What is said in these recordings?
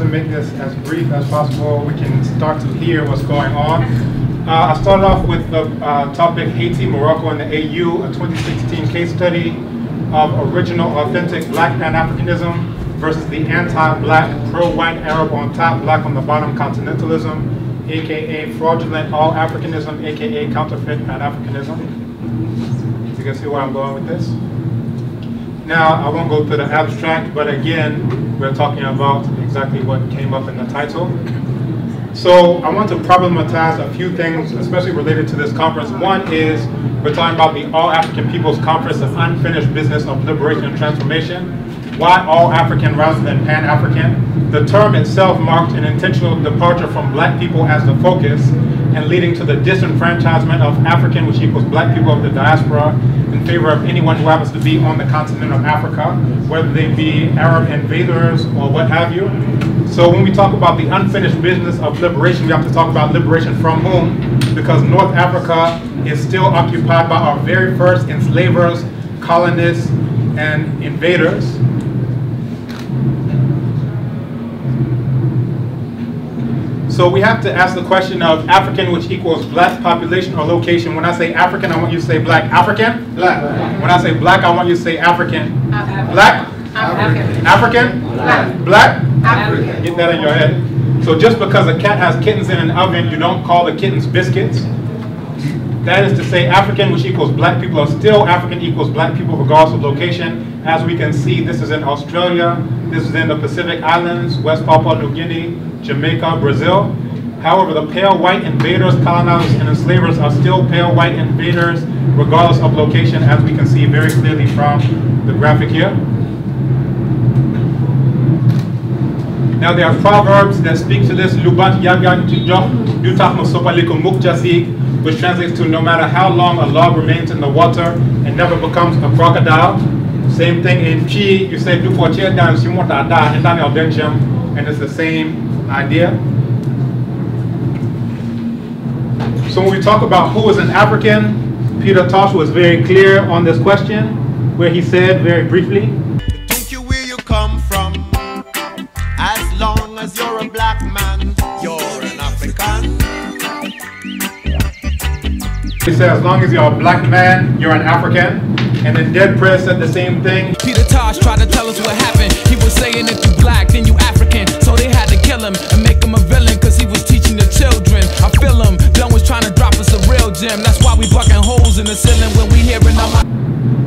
make this as brief as possible. We can start to hear what's going on. I started off with the topic Haiti, Morocco, and the AU, a 2016 case study of original authentic Black Pan-Africanism versus the anti-Black, pro-white Arab on top, Black on the bottom continentalism, a.k.a. Fraudulent All-Africanism, a.k.a. Counterfeit Pan-Africanism. You can see where I'm going with this. Now, I won't go through the abstract, but again, we're talking about exactly what came up in the title. So I want to problematize a few things, especially related to this conference. One is, we're talking about the All-African People's Conference of Unfinished Business of Liberation and Transformation. Why All-African rather than Pan-African? The term itself marked an intentional departure from Black people as the focus and leading to the disenfranchisement of African, which equals Black people of the diaspora, in favor of anyone who happens to be on the continent of Africa, whether they be Arab invaders or what have you. So when we talk about the unfinished business of liberation, we have to talk about liberation from whom? Because North Africa is still occupied by our very first enslavers, colonists, and invaders. So we have to ask the question of African, which equals Black population or location. When I say African, I want you to say Black. African? Black. When I say Black, I want you to say African. Black? African. African? Black. Black? African. Get that in your head. So just because a cat has kittens in an oven, you don't call the kittens biscuits. That is to say African, which equals Black people, are still African equals Black people regardless of location. As we can see, this is in Australia, this is in the Pacific Islands, West Papua New Guinea, Jamaica, Brazil. However, the pale white invaders, colonizers, and enslavers are still pale white invaders regardless of location, as we can see very clearly from the graphic here. Now there are proverbs that speak to this, which translates to no matter how long a log remains in the water and never becomes a crocodile. Same thing in Chi, you say and it's the same idea. So when we talk about who is an African, Peter Tosh was very clear on this question, where he said very briefly, think you where you come from, as long as you're a Black man, you're an African. He said, as long as you're a Black man, you're an African. And then Dead Press said the same thing. Peter Tosh tried to tell us what happened. He was saying if you Black, then you African. So they had to kill him and make him a villain, because he was teaching the children. I feel him. Dunn was trying to drop us a real gem. That's why we bucking holes in the ceiling when we hearing our...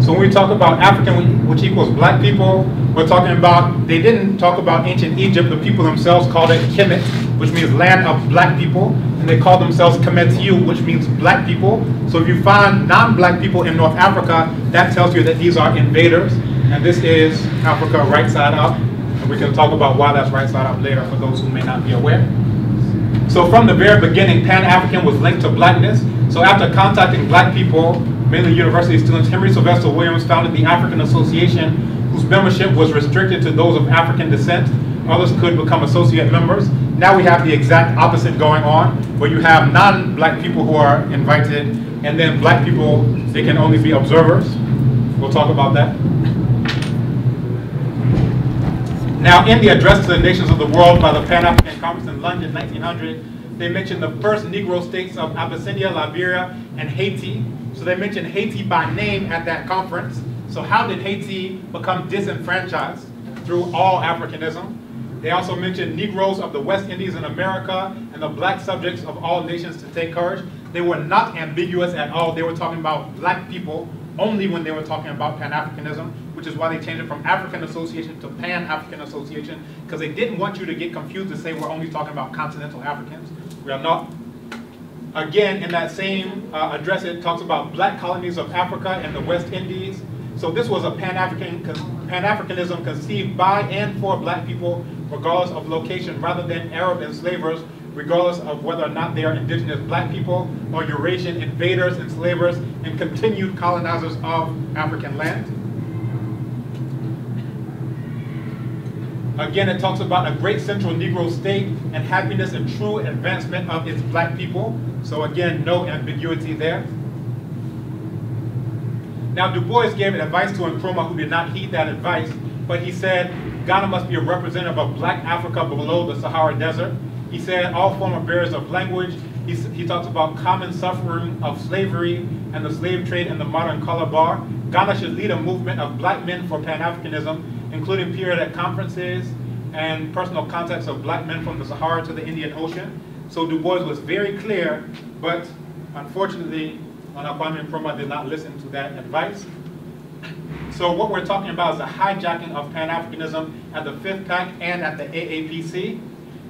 So when we talk about African, which equals Black people, we're talking about, they didn't talk about ancient Egypt. The people themselves called it Kemet, which means land of Black people. And they call themselves Kemetiu, which means Black people. So if you find non-Black people in North Africa, that tells you that these are invaders. And this is Africa right side up. And we can talk about why that's right side up later for those who may not be aware. So from the very beginning, Pan-African was linked to Blackness. So after contacting Black people, mainly university students, Henry Sylvester Williams founded the African Association, whose membership was restricted to those of African descent. Others could become associate members. Now we have the exact opposite going on, where you have non-Black people who are invited, and then Black people, they can only be observers. We'll talk about that. Now, in the address to the nations of the world by the Pan-African Conference in London, 1900, they mentioned the first Negro states of Abyssinia, Liberia, and Haiti. So they mentioned Haiti by name at that conference. So how did Haiti become disenfranchised? Through All-Africanism. They also mentioned Negroes of the West Indies in America and the Black subjects of all nations to take courage. They were not ambiguous at all. They were talking about Black people only when they were talking about Pan-Africanism, which is why they changed it from African Association to Pan-African Association, because they didn't want you to get confused to say we're only talking about continental Africans. We are not. Again, in that same address, it talks about Black colonies of Africa and the West Indies. So this was a Pan-Africanism conceived by and for Black people, regardless of location, rather than Arab enslavers, regardless of whether or not they are indigenous Black people or Eurasian invaders, enslavers, and continued colonizers of African land. Again, it talks about a great central Negro state and happiness and true advancement of its Black people. So again, no ambiguity there. Now, Du Bois gave advice to Nkrumah, who did not heed that advice, but he said, Ghana must be a representative of black Africa below the Sahara Desert. He said all former barriers of language. He talks about common suffering of slavery and the slave trade in the modern color bar. Ghana should lead a movement of black men for Pan-Africanism, including periodic conferences and personal contacts of black men from the Sahara to the Indian Ocean. So Du Bois was very clear, but unfortunately, Kwame Nkrumah did not listen to that advice. So what we're talking about is the hijacking of Pan-Africanism at the 5th PAC and at the AAPC.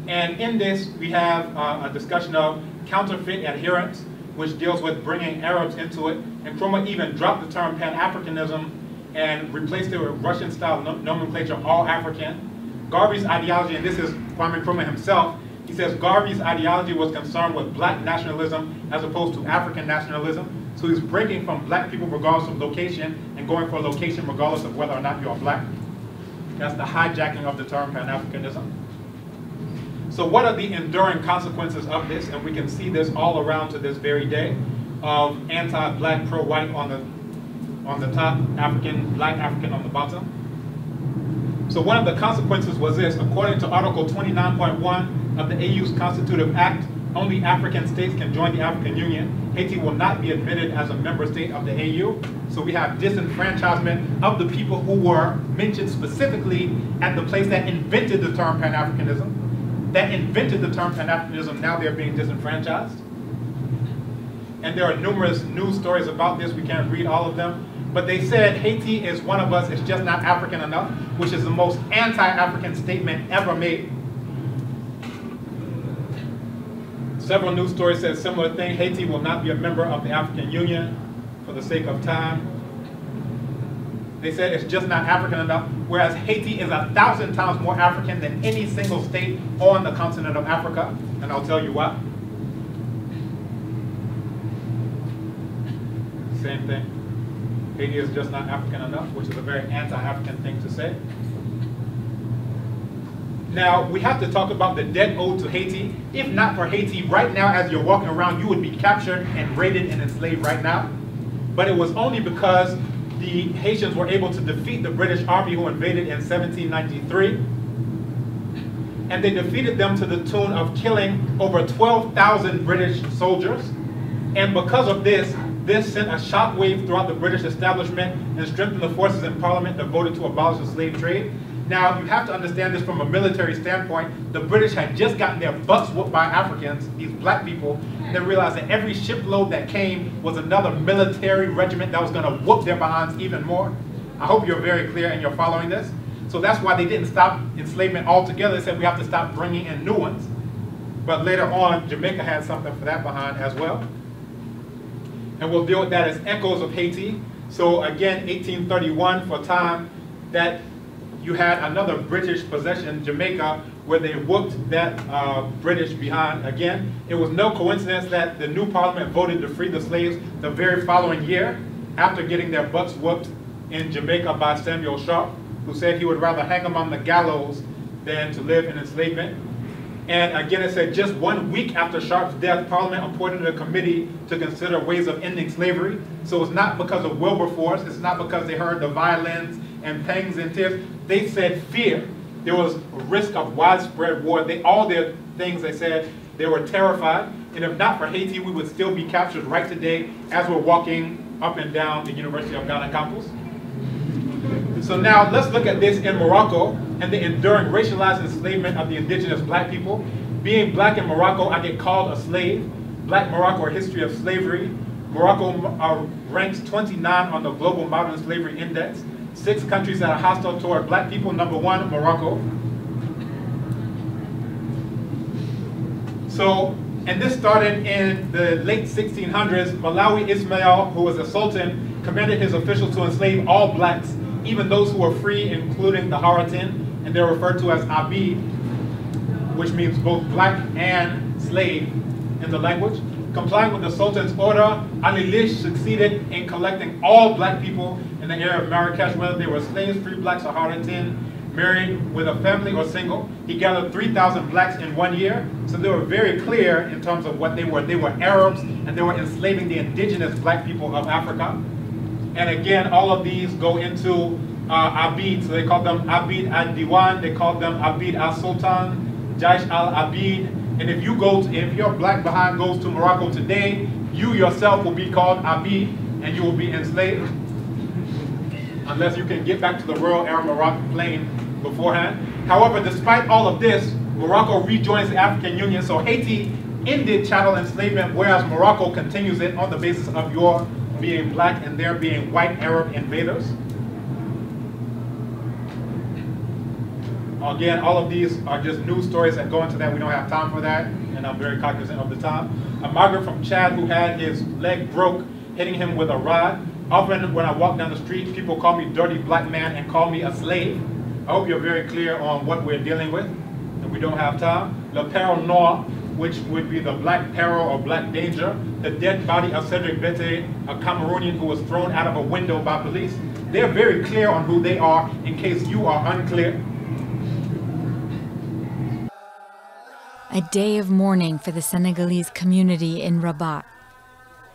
And in this, we have a discussion of counterfeit adherence, which deals with bringing Arabs into it. And Nkrumah even dropped the term Pan-Africanism and replaced it with Russian-style nomenclature, all-African. Garvey's ideology, and this is Kwame Nkrumah himself, he says Garvey's ideology was concerned with black nationalism as opposed to African nationalism. So he's breaking from black people regardless of location and going for a location regardless of whether or not you're black. That's the hijacking of the term Pan-Africanism. So what are the enduring consequences of this? And we can see this all around to this very day of anti-black, pro-white on the top, African, black African on the bottom. So one of the consequences was this: according to Article 29.1 of the AU's Constitutive Act, only African states can join the African Union. Haiti will not be admitted as a member state of the AU. So we have disenfranchisement of the people who were mentioned specifically at the place that invented the term Pan-Africanism. Now they're being disenfranchised. And there are numerous news stories about this. We can't read all of them. But they said Haiti is one of us, it's just not African enough, which is the most anti-African statement ever made. Several news stories said similar thing. Haiti will not be a member of the African Union for the sake of time. They said it's just not African enough, whereas Haiti is 1,000 times more African than any single state on the continent of Africa, and I'll tell you why. Same thing. Haiti is just not African enough, which is a very anti-African thing to say. Now, we have to talk about the debt owed to Haiti. If not for Haiti, right now as you're walking around, you would be captured and raided and enslaved right now. But it was only because the Haitians were able to defeat the British Army who invaded in 1793. And they defeated them to the tune of killing over 12,000 British soldiers. And because of this, this sent a shockwave throughout the British establishment and strengthened the forces in Parliament that voted to abolish the slave trade. Now, you have to understand this from a military standpoint. The British had just gotten their butts whooped by Africans, these black people. They realized that every shipload that came was another military regiment that was going to whoop their behinds even more. I hope you're very clear and you're following this. So that's why they didn't stop enslavement altogether. They said we have to stop bringing in new ones. But later on, Jamaica had something for that behind as well. And we'll deal with that as echoes of Haiti. So again, 1831 for time that you had another British possession, Jamaica, where they whooped that British behind again. It was no coincidence that the new parliament voted to free the slaves the very following year after getting their butts whooped in Jamaica by Samuel Sharp, who said he would rather hang them on the gallows than to live in enslavement. And again, it said just 1 week after Sharp's death, Parliament appointed a committee to consider ways of ending slavery. So it's not because of Wilberforce, it's not because they heard the violins and pangs and tears. They said fear. There was a risk of widespread war. All their things, they said, they were terrified. And if not for Haiti, we would still be captured right today as we're walking up and down the University of Ghana campus. So now let's look at this in Morocco and the enduring racialized enslavement of the indigenous black people. Being black in Morocco, I get called a slave. Black Morocco, a history of slavery. Morocco ranks 29 on the Global Modern Slavery Index. 6 countries that are hostile toward black people. Number 1, Morocco. So, and this started in the late 1600s. Malawi Ismail, who was a sultan, commanded his officials to enslave all blacks, even those who were free, including the Haratin, and they're referred to as Abid, which means both black and slave in the language. Complying with the Sultan's order, Ali Lish succeeded in collecting all black people in the area of Marrakesh, whether they were slaves, free blacks, or Haratin, married with a family or single. He gathered 3,000 blacks in 1 year, so they were very clear in terms of what they were. They were Arabs, and they were enslaving the indigenous black people of Africa. And again, all of these go into Abid. So they called them Abid al-Diwan, they called them Abid al-Sultan, Jaish al-Abid. And if your black Baha'i goes to Morocco today, you yourself will be called Abid, and you will be enslaved. Unless you can get back to the rural Arab Moroccan plain beforehand. However, despite all of this, Morocco rejoins the African Union, so Haiti ended chattel enslavement, whereas Morocco continues it on the basis of your being black and their being white Arab invaders. Again, all of these are just news stories that go into that. We don't have time for that, and I'm very cognizant of the time. A migrant from Chad who had his leg broke, hitting him with a rod. Often when I walk down the street, people call me dirty black man and call me a slave. I hope you're very clear on what we're dealing with, and we don't have time. Le Peril Noir, which would be the black peril or black danger. The dead body of Cedric Bete, a Cameroonian who was thrown out of a window by police. They're very clear on who they are in case you are unclear. A day of mourning for the Senegalese community in Rabat.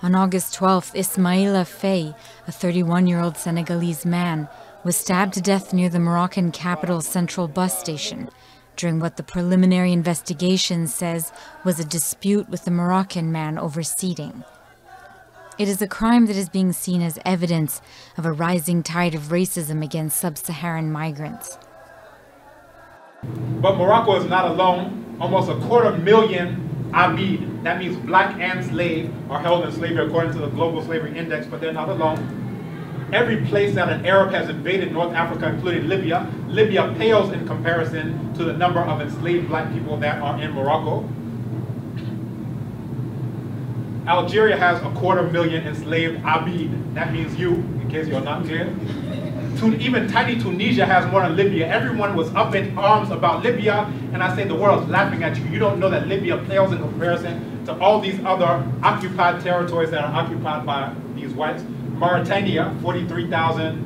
On August 12th, Ismaila Faye, a 31-year-old Senegalese man, was stabbed to death near the Moroccan capital's central bus station during what the preliminary investigation says was a dispute with the Moroccan man over seating. It is a crime that is being seen as evidence of a rising tide of racism against sub-Saharan migrants. But Morocco is not alone. Almost 250,000 Abid, that means black and slave, are held in slavery according to the Global Slavery Index, but they're not alone. Every place that an Arab has invaded North Africa, including Libya, Libya pales in comparison to the number of enslaved black people that are in Morocco. Algeria has 250,000 enslaved Abid, that means you, in case you're not clear. Even tiny Tunisia has more than Libya. Everyone was up in arms about Libya, and I say the world's laughing at you. You don't know that Libya pales in comparison to all these other occupied territories that are occupied by these whites. Mauritania, 43,000.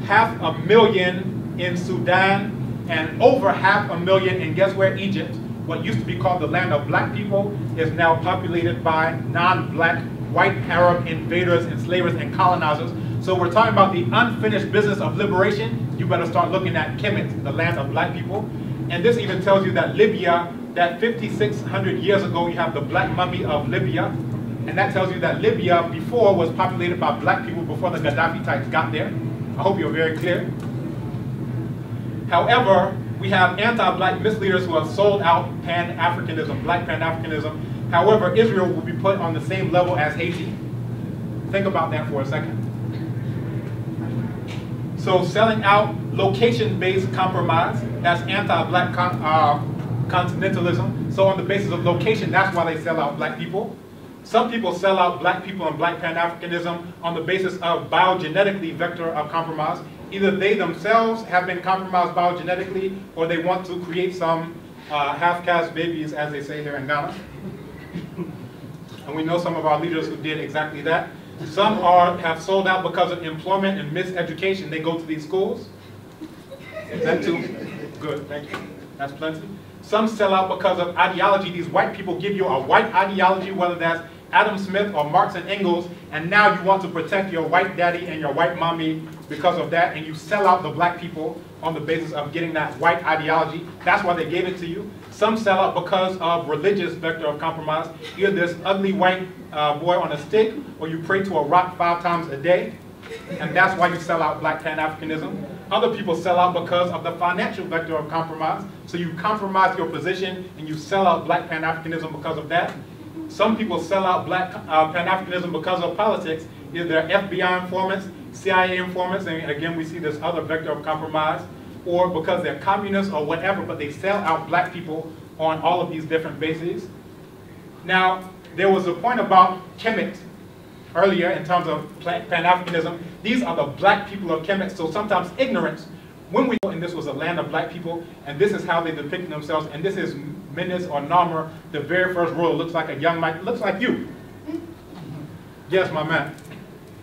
500,000 in Sudan, and over 500,000 in guess where? Egypt. What used to be called the land of black people is now populated by non-black white Arab invaders, enslavers, and colonizers. So we're talking about the unfinished business of liberation. You better start looking at Kemet, the land of black people. And this even tells you that Libya, that 5,600 years ago, you have the black mummy of Libya. And that tells you that Libya before was populated by black people before the Gaddafi types got there. I hope you're very clear. However, we have anti-black misleaders who have sold out Pan-Africanism, black Pan-Africanism. However, Israel will be put on the same level as Haiti. Think about that for a second. So selling out location-based compromise, that's anti-black continentalism. So on the basis of location, that's why they sell out black people. Some people sell out black people and black Pan-Africanism on the basis of biogenetically vector of compromise. Either they themselves have been compromised biogenetically, or they want to create some half-caste babies, as they say here in Ghana. And we know some of our leaders who did exactly that. Some have sold out because of employment and miseducation. They go to these schools. Is that too? Good, thank you. That's plenty. Some sell out because of ideology. These white people give you a white ideology, whether that's Adam Smith or Marx and Engels, and now you want to protect your white daddy and your white mommy because of that, and you sell out the black people on the basis of getting that white ideology. That's why they gave it to you. Some sell out because of religious vector of compromise. Either this ugly white boy on a stick, or you pray to a rock 5 times a day, and that's why you sell out black Pan-Africanism. Other people sell out because of the financial vector of compromise. So you compromise your position and you sell out black Pan-Africanism because of that. Some people sell out black Pan-Africanism because of politics. Either they're FBI informants, CIA informants, and again we see this other vector of compromise, or because they're communists or whatever, but they sell out black people on all of these different bases. Now, there was a point about Kemet earlier in terms of Pan-Africanism. These are the black people of Kemet, so sometimes ignorance. When we and this was a land of black people, and this is how they depicted themselves, and this is Menes or Narmer, the very first ruler, looks like a young man, looks like you. Yes, my man.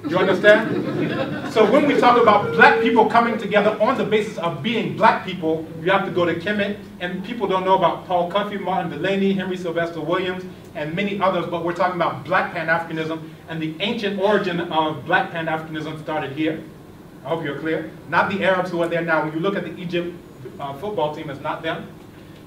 You understand? So when we talk about black people coming together on the basis of being black people, you have to go to Kemet, and people don't know about Paul Cuffey, Martin Delaney, Henry Sylvester Williams, and many others, but we're talking about black Pan-Africanism, and the ancient origin of black Pan-Africanism started here. I hope you're clear. Not the Arabs who are there now. When you look at the Egypt football team, it's not them.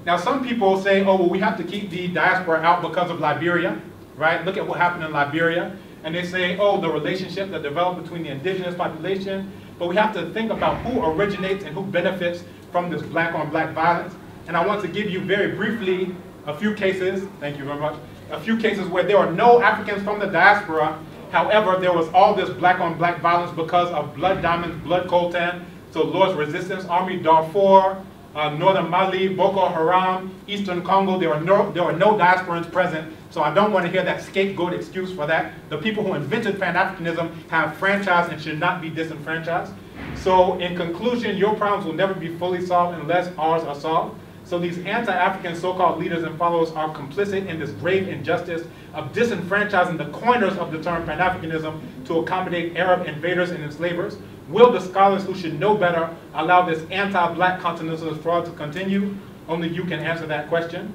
Now, some people say, oh, well, we have to keep the diaspora out because of Liberia, right? Look at what happened in Liberia. And they say, oh, the relationship that developed between the indigenous population. But we have to think about who originates and who benefits from this black-on-black violence. And I want to give you very briefly a few cases, thank you very much, a few cases where there are no Africans from the diaspora. However, there was all this black-on-black violence because of blood diamonds, blood coltan, so Lord's Resistance Army, Darfur, Northern Mali, Boko Haram, Eastern Congo. There were no diasporans present, so I don't want to hear that scapegoat excuse for that. The people who invented Pan-Africanism have franchise and should not be disenfranchised. So in conclusion, your problems will never be fully solved unless ours are solved. So these anti-African so-called leaders and followers are complicit in this grave injustice of disenfranchising the coiners of the term Pan-Africanism to accommodate Arab invaders and enslavers. Will the scholars who should know better allow this anti-black continentalist fraud to continue? Only you can answer that question.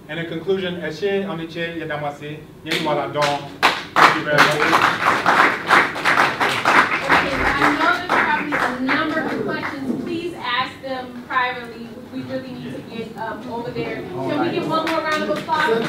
And in conclusion, thank you very much. I know there's probably a number of questions. Please ask them privately. We really need to get over there. Can we get one more round of applause?